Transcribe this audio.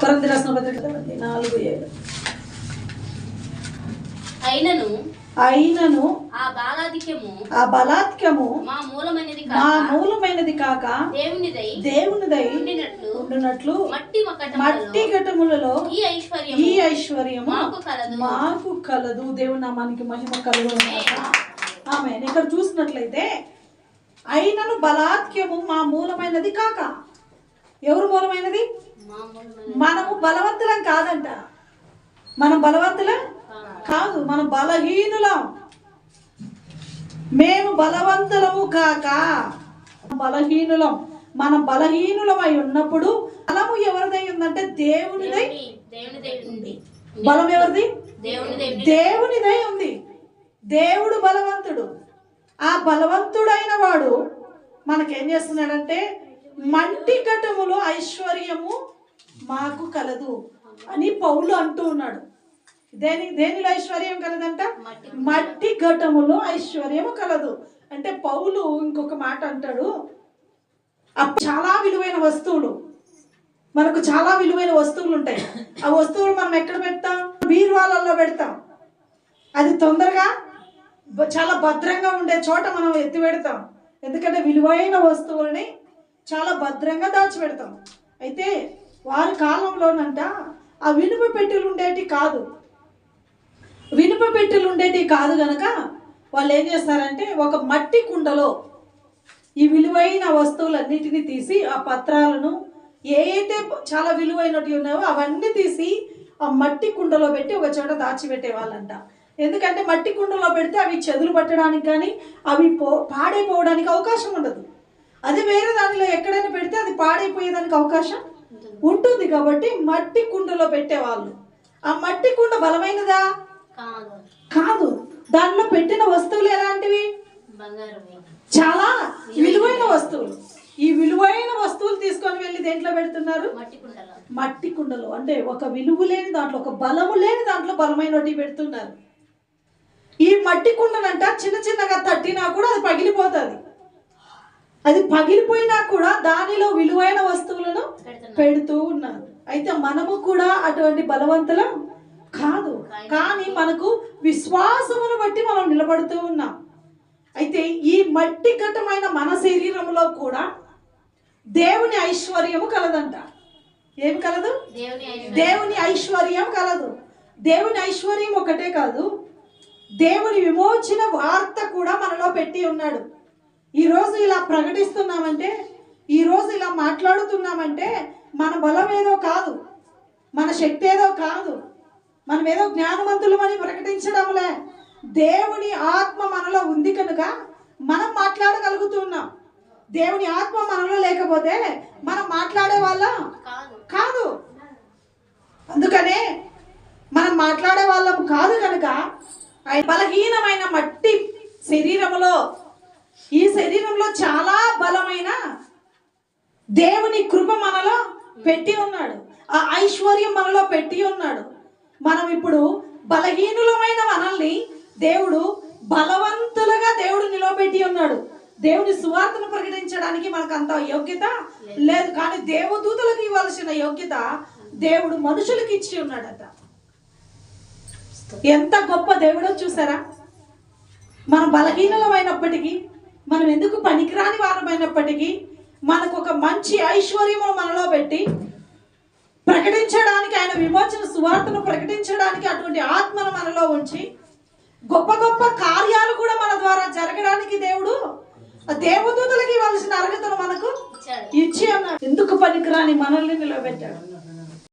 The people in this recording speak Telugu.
కొరింథీ రాసిన పత్రిక 4:7. అయినను ఆ బలాత్క్యము మా మూలమైనది కాక దేవునిదై ఉండునట్లు మట్టి ఘటములలో ఈ ఐశ్వర్యము మాకు కలదు. దేవుని నామానికి మహిమ కలుగును గాక. ఆమేన్. ఇక్కడ చూసినట్లయితే అయినను బలాత్క్యము మా మూలమైనది కాక, ఎవరు మూలమైనది? మనము బలవంతులం కాదంట. మనం బలవంతులం కాదు, మనం బలహీనులం. మేము బలవంతులము కాక బలహీనులం. మనం బలహీనులమై ఉన్నప్పుడు బలము ఎవరిదై ఉందంటే దేవునిదై ఉంది. బలం ఎవరిది? దేవునిదై ఉంది. దేవుడు బలవంతుడు. ఆ బలవంతుడైన వాడు మనకేం చేస్తున్నాడంటే మట్టి ఘటములో ఐశ్వర్యము మాకు కలదు అని పౌలు అంటూ ఉన్నాడు. దేనిలో ఐశ్వర్యం కలదంట? మట్టి ఘటములో ఐశ్వర్యము కలదు. అంటే పౌలు ఇంకొక మాట అంటాడు, చాలా విలువైన వస్తువులు, మనకు చాలా విలువైన వస్తువులు ఉంటాయి. ఆ వస్తువులు మనం ఎక్కడ పెడతాం? బీరువాలలో పెడతాం. అది తొందరగా చాలా భద్రంగా ఉండే చోట మనం ఎత్తి పెడతాం. ఎందుకంటే విలువైన వస్తువులని చాలా భద్రంగా దాచిపెడతాం. అయితే వారి కాలంలోనంట ఆ ఇనుప పెట్టెలు ఉండేటి కాదు గనక వాళ్ళు ఏం చేస్తారంటే ఒక మట్టి కుండలో ఈ విలువైన వస్తువులన్నిటినీ తీసి, ఆ పత్రాలను ఏదైతే చాలా విలువైనవి ఉన్నాయో అవన్నీ తీసి ఆ మట్టి కుండలో పెట్టి ఒక చోట దాచిపెట్టే వాళ్ళంట. ఎందుకంటే మట్టి కుండలో పెడితే అవి చెదులు పట్టడానికి కానీ అవి పాడైపోవడానికి అవకాశం ఉండదు. అది వేరే దానిలో ఎక్కడైనా పెడితే అది పాడైపోయేదానికి అవకాశం ఉంటుంది. కాబట్టి మట్టి కుండలో పెట్టేవాళ్ళు. ఆ మట్టి కుండ బలమైనదా? కాదు. దానిలో పెట్టిన వస్తువులు ఎలాంటివి? చాలా విలువైన వస్తువులు. ఈ విలువైన వస్తువులు తీసుకొని వెళ్ళి దేంట్లో పెడుతున్నారు? మట్టి కుండలో. అంటే ఒక విలువ లేని దాంట్లో, ఒక బలము లేని దాంట్లో బలమైనవి పెడుతున్నారు. ఈ మట్టి కుండనంట చిన్న చిన్నగా తట్టినా కూడా అది పగిలిపోతుంది. అది పగిలిపోయినా కూడా దానిలో విలువైన వస్తువులను పెడుతూ ఉన్నారు. అయితే మనము కూడా అటువంటి బలవంతులం కాదు, కానీ మనకు విశ్వాసమును బట్టి మనం నిలబడుతూ ఉన్నాం. అయితే ఈ మట్టి ఘటమైన మన శరీరంలో కూడా దేవుని ఐశ్వర్యము కలదంట. ఏమి కలదు? దేవుని ఐశ్వర్యం కలదు. దేవుని ఐశ్వర్యం ఒకటే కాదు, దేవుని విమోచన వార్త కూడా మనలో పెట్టి ఉన్నాడు. ఈరోజు ఇలా ప్రకటిస్తున్నామంటే, ఈరోజు ఇలా మాట్లాడుతున్నామంటే మన బలం ఏదో కాదు, మన శక్తి ఏదో కాదు, మనం ఏదో జ్ఞానవంతులమని ప్రకటించడంలే. దేవుని ఆత్మ మనలో ఉంది కనుక మనం మాట్లాడగలుగుతున్నాం. దేవుని ఆత్మ మనలో లేకపోతే మనం మాట్లాడే వాళ్ళం కాదు. అందుకనే మనం మాట్లాడే వాళ్ళం కాదు కనుక బలహీనమైన మట్టి శరీరములో, ఈ శరీరంలో చాలా బలమైన దేవుని కృప మనలో పెట్టి ఉన్నాడు. ఆ ఐశ్వర్యం మనలో పెట్టి ఉన్నాడు. మనం ఇప్పుడు బలహీనులమైన మనల్ని దేవుడు బలవంతులుగా దేవుడు నిలబెట్టి ఉన్నాడు. దేవుని సువార్తను ప్రకటించడానికి మనకు అంత యోగ్యత లేదు, కానీ దేవదూతలకు ఇవ్వాల్సిన యోగ్యత దేవుడు మనుషులకు ఇచ్చి ఉన్నాడట. ఎంత గొప్ప దేవుడో చూసారా? మనం బలహీనమైనప్పటికీ, మనం ఎందుకు పనికిరాని వారమైనప్పటికీ మనకు ఒక మంచి ఐశ్వర్యమును మనలో పెట్టి ప్రకటించడానికి, ఆయన విమోచన సువార్తను ప్రకటించడానికి అటువంటి ఆత్మను మనలో ఉంచి గొప్ప గొప్ప కార్యాలు కూడా మన ద్వారా జరగడానికి దేవుడు దేవదూతలకు ఇవ్వాల్సిన అర్హతను మనకు ఇచ్చి అన్నాడు. ఎందుకు పనికిరాని మనల్ని నిలబెట్టాడు.